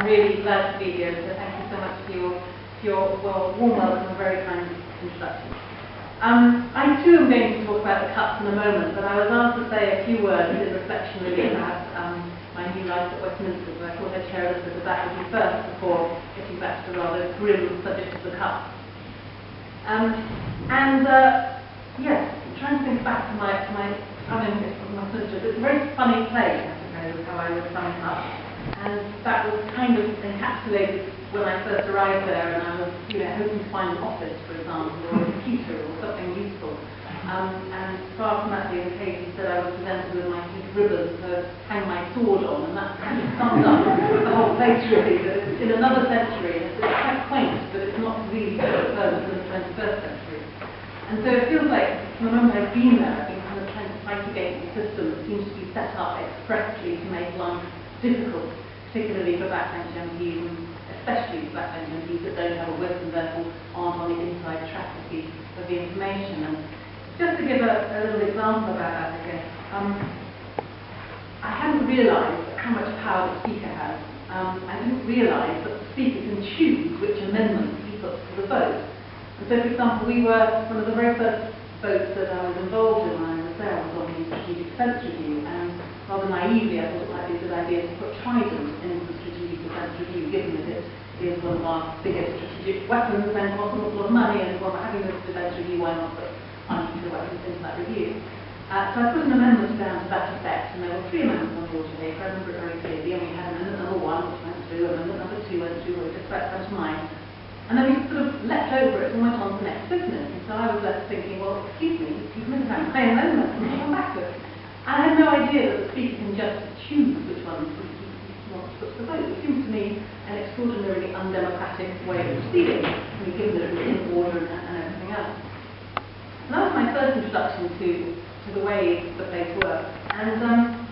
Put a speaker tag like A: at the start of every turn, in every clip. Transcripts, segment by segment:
A: I'm really glad to be here, so thank you so much for your warm welcome and very kind introduction. I too am going to talk about the cuts in a moment, but I was asked to say a few words in reflection really about my new life at Westminster, so I thought I'd share a little bit of that with you first before getting back to the rather grim subject of the cuts. Yes, trying to think back to my solicitor. It's a very funny play, I suppose, how I would sum it up. And that was kind of encapsulated when I first arrived there, and I was, hoping to find an office, for example, or a computer, or something useful. And far from that being the case, instead I was presented with my huge ribbons to hang my sword on, and that kind of summed up the whole place, really. That it's in another century, and it's quite quaint, but it's not really further than the 21st century. And so it feels like, from the moment I've been there, I've been kind of trying to fight against a system that seems to be set up expressly to make life difficult, particularly for backbench MPs, and especially for backbench MPs that don't have a whip and therefore aren't on the inside track of the information. And just to give a little example about that, I guess, I hadn't realised how much power the Speaker has. I didn't realise that the Speaker can choose which amendments he puts to the vote. And so, for example, we were one of the very first votes that I was involved in when I was there was on the Strategic Defence Review, and rather naively I thought it might be a good idea to put Trident into the Strategic Defence Review, given that it is one of our biggest strategic weapons and costs an awful lot of money, and while we're having this defence review, why not put nuclear weapons into that review? So I put an amendment down to that effect, and there were 3 amendments on the order paper. I remember it very clearly, and we had amendment number 1, which went through, amendment number 2 went through, or just about to mine. And then we sort of leapt over it and went on to the next business. And so I was left thinking, well, excuse me, you've missed out my amendment, and come back to it. And I had no idea that the Speaker can just choose which ones he wants to put to the vote. It seems to me an extraordinarily undemocratic way of proceeding, given that it was in order and everything else. And that was my first introduction to the way the place works. And then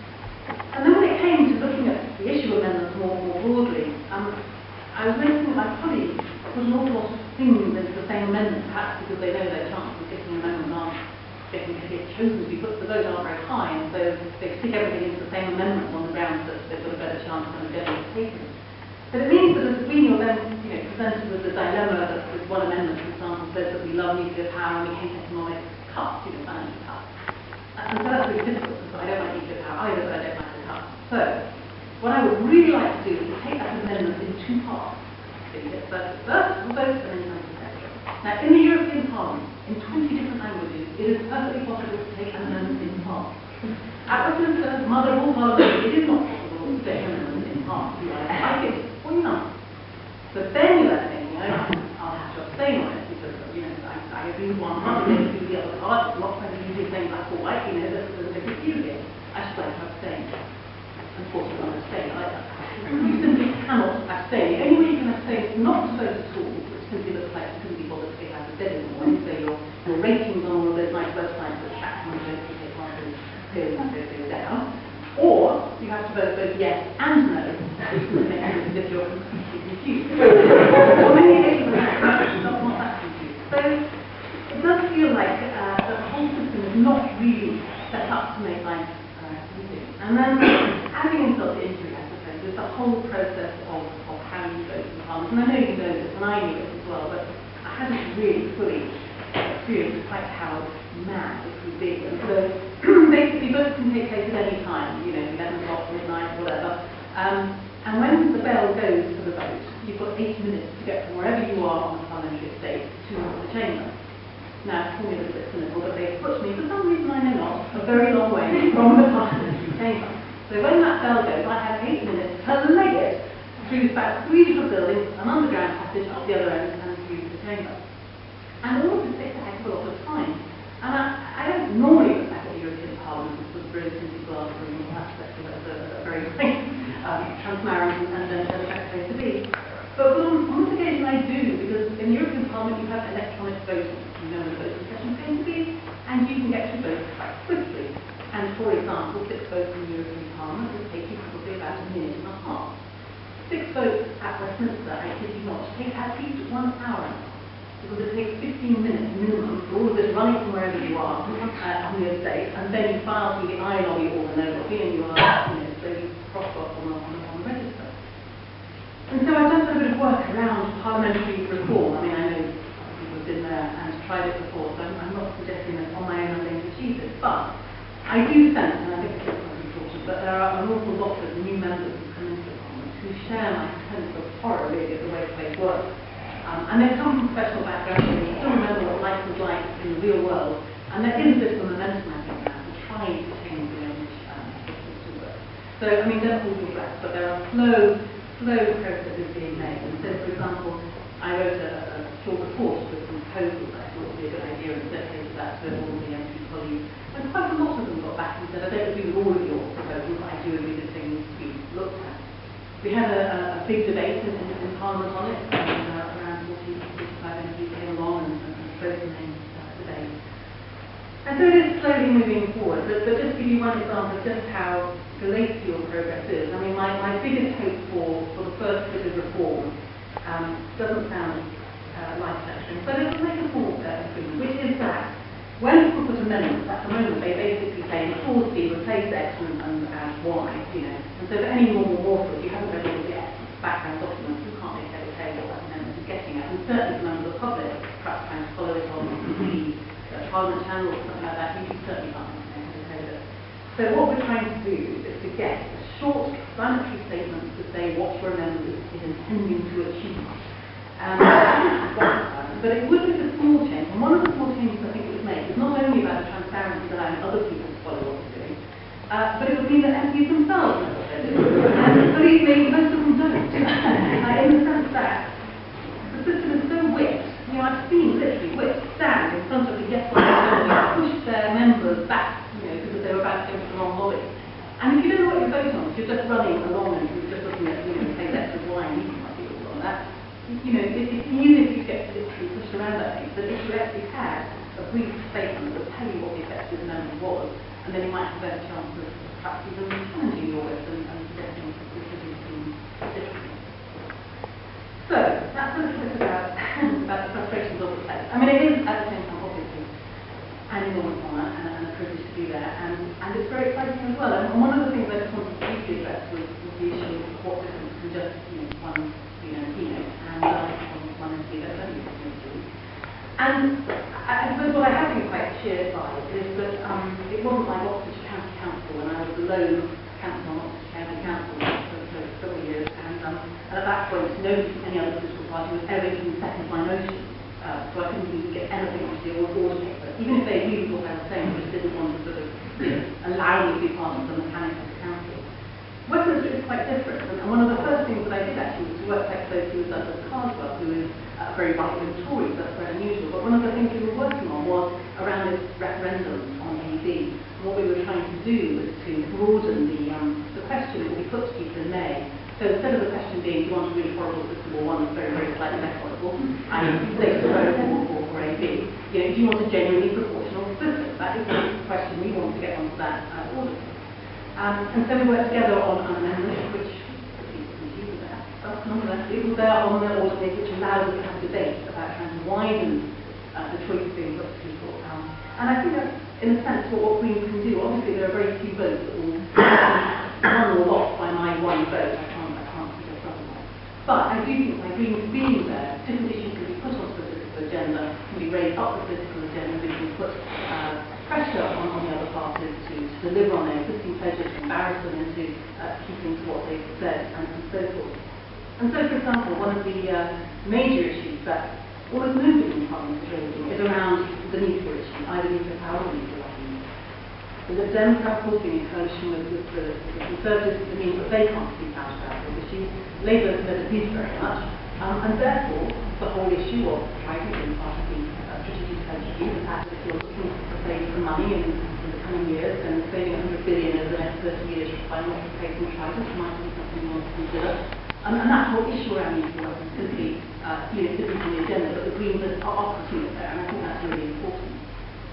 A: when it came to looking at the issue of amendments more broadly, I was noticing that my colleagues put an awful lot of things into the same amendment, perhaps because they know their chances of getting an amendment aren't getting chosen to be put to the vote aren't very high, and so they stick everything into the same amendment on the grounds that they've got a better chance than getting taken. But it means that as when you're then presented with the dilemma that this one amendment, for example, says that we love nuclear power and we hate economic cuts, financial cuts. And so that's really difficult, because I don't like nuclear power either, but I don't like the cuts. So what I would really like to do is to take that amendment in 2 parts. First, the vote, and then you come to the second. Now, in the European Parliament, in 20 different languages, it is perfectly possible to take an amendment in parts. At Westminster, mother of all parliaments, it is not possible to take an amendment in parts. You either like it or you don't. So then you are thinking, I'll have to abstain on it, because I agree with one part, and then do the other part. It's not going to be the same black or white, there's a big deal here. I should like to abstain. Unfortunately, I'm abstain either. You simply cannot abstain. The only way you can abstain is not to vote at all, which simply looks like you couldn't be bothered to get out of bed in the morning, so your ratings on all of those nice websites that track how much you take part in go down. Or you have to vote both yes and no, which would make it as if you're completely confused. Or many occasions it's not that confused. So it does feel like the whole system is not really set up to make life easy. And then adding insult to injury, I suppose, is the whole process of how you vote in Parliament. And I know you know this, and I knew it as well, but I hadn't really fully experienced quite how mad it could be. And so basically votes can take place at any time, 11 o'clock, midnight, whatever. And when the bell goes for the vote, you've got 8 minutes to get from wherever you are on the parliamentary estate to the chamber. Now, call me a little bit cynical, but they've put me, for some reason I know not, a very long way from the parliamentary chamber. So when that bell goes, I have 8 minutes to leg it through about 3 different buildings, an underground passage up the other end, and through the chamber. And all of this takes a heck of a lot of time. And I don't normally look back at the European Parliament with brilliant glass room, perhaps that's a very transparent and democratic place to be. But on this occasion I do, because in the European Parliament you have electronic voting. You know when the voting session is going to be, and you can get your votes quite quickly. And for example, 6 votes in the European Parliament will take you probably about a minute and a half. 6 votes at Westminster, I kid you not, take at least 1 hour. Because it takes 15 minutes minimum for all of this running from wherever you are on the estate, and then you file through the I lobby or the no lobby, and you are, so you cross off on the register. So work around parliamentary reform. I mean, I know people have been there and tried it before, so I'm not suggesting that on my own I'm going to achieve it, but I do sense, and I think it's quite important, that there are an awful lot of new members who come into the Parliament who share my sense of horror really at the way things work. And they come from professional backgrounds, and they still remember what life was like in the real world, and there is a bit of a momentum, I think, now to try to change the way in which systems do work. So, I mean, they're all progress, but there are slow processes being made. And so, for example, I wrote a short report with some proposals that I thought would be a good idea and circulated that to all the MP colleagues. And quite a lot of them got back and said, I don't agree with all of your proposals, but I do agree that things to be looked at. We had a big debate in Parliament on it, and around 45 MPs came along and spoke in the debate. And so it is slowly moving forward, but just to give you one example of just how glacial progress is. I mean, my biggest hope for the first bit of reform doesn't sound life-threatening, but it will make a small improvement, which is that when people put amendments, at the moment they basically say the clause B replace X and add Y, you know. And so for any normal mortal, if you haven't read all the background documents, you can't make head or tail what that amendment is getting at. And certainly for members of the public, perhaps trying to follow it on the Parliament channel or something like that, you certainly can't make head or tail it. So what we're trying to do is to get a short explanatory statement to say what your amendment is intending to achieve. But it would be a small change, and one of the small changes I think it was made is not only about the transparency that allowing other people to follow what we're doing, but it would mean that MPs themselves know what they're doing. And believe me, most of them don't. In the sense that the system is so whipped. You know, I've seen literally whipped stand in front of the yes or no and push their members back, you know, because they were about to go to the wrong lobby. And if you don't know what you're voting on, if you're just running along and you're just looking at, you know, say left and Y, and you might be all on that. You know, it's easy if you get literally pushed around that thing, but if you actually had a brief statement that would tell you what the effective amendment was, and then you might have a better chance of perhaps even challenging your list and suggesting that we should do things differently. So, that's a little bit about the frustrations of the place. I mean, it is, at the same time, obviously, an enormous honour and a privilege to be there, and it's very exciting as well. And one of the things I just wanted to briefly address was the issue of what difference can just, you know, one keynote and one MP that only do. And I suppose what I have been quite cheered by is that it wasn't like Oxfordshire County Council when I was below council on Oxfordshire County Council for several years, and at that point nobody from any other political party was ever even second my motion, so I couldn't even get anything to do with order paper. Even if they agreed with what I was saying, they just didn't want to sort of allow me to be part of the mechanics of the council. Westminster is quite different, and one of the first things that I did actually was to work quite closely with Douglas Carswell, who is a very right-wing Tory, so that's very unusual. But one of the things we were working on was around this referendum on AB. And what we were trying to do was to broaden the question that will be put to people in May. So instead of the question being, do you want a really horrible system or one that's very, very slightly less horrible, and say to vote for AB, you know, do you want a genuinely proportional system? That is the question we want to get onto that order. And so we worked together on an amendment which nonetheless it was there on the ordinance which allowed us to have debate about trying to widen the choice being put to people. And I think that's, in a sense, what Greens can do. Obviously there are very few votes that will won or lost by my one vote. I can't suggest otherwise. But I do think by Greens being there, different issues can be put onto the political agenda, can be raised up the political agenda, we can put pressure on the other parties to deliver on their existing pledges, to embarrass them into keeping to what they've said, and so forth. And so, for example, one of the major issues that almost nobody in Parliament is raising is around the nuclear issue, either nuclear power or nuclear weapons. The Lib Dems are causing a coalition with the Conservatives that means that they can't speak out about this issue. Labour doesn't need very much, and therefore the whole issue of trying to be part of the strategic review, the fact that if you're looking to save some money in the coming years and saving 100 billion over the next 30 years by not replacing charges might be something you want to consider. And that whole issue around nuclear weapons simply, isn't on the agenda, but the Greens are putting it there, and I think that's really important.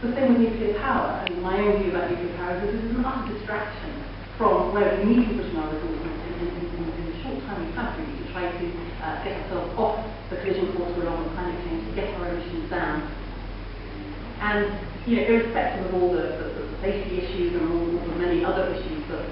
A: The same with nuclear power. I mean, my own view about nuclear power is that this is an utter distraction from where we need to put in our resources in the short time we have really to try to get ourselves off the collision course we're on with climate change, to get our emissions down. And irrespective of all the safety issues and all the many other issues that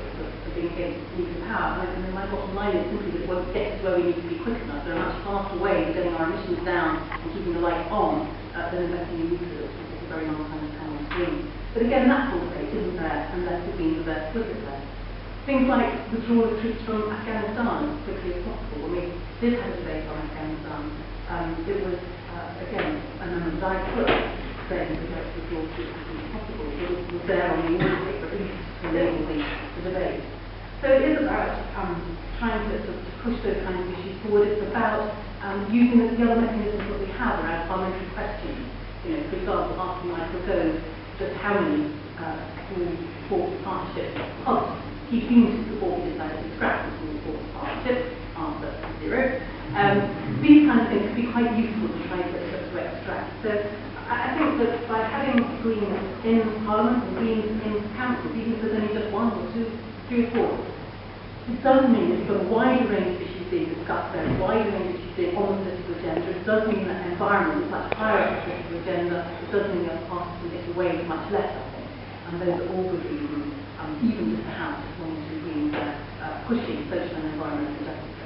A: voting against nuclear power. And then my bottom line is simply that it won't get to where we need to be quick enough. There are much faster ways of getting our emissions down and keeping the lights on than investing in nuclear, which is a very long time to come on screen. But again, that full debate isn't there unless it means that look at that. Things like withdrawal of troops from Afghanistan as quickly as possible. When we did have a debate on Afghanistan, it was, again, a number that I put saying that we have to withdraw troops as soon as possible. It was there on the order book, but at least to enable the debate. So it is about trying to sort of push those kinds of issues forward. It's about using the other mechanisms that we have around parliamentary questions. You know, for example, asking Michael Gove just how many school sports partnerships he seems to support the decided to scrap the school sports partnerships, answer 0. These kinds of things could be quite useful to try to extract. So I think that by having Greens in Parliament and Greens in councils, even if there's only just 1 or 2, 3 or 4, it does mean that you've got a wider range of issues being discussed there, a wider range of issues being on the political agenda. It does mean that environment is much higher up the political agenda. It does mean that parties can get away with much less, I think. And those are all good reasons, even just the House wanting to be pushing social and environmental justice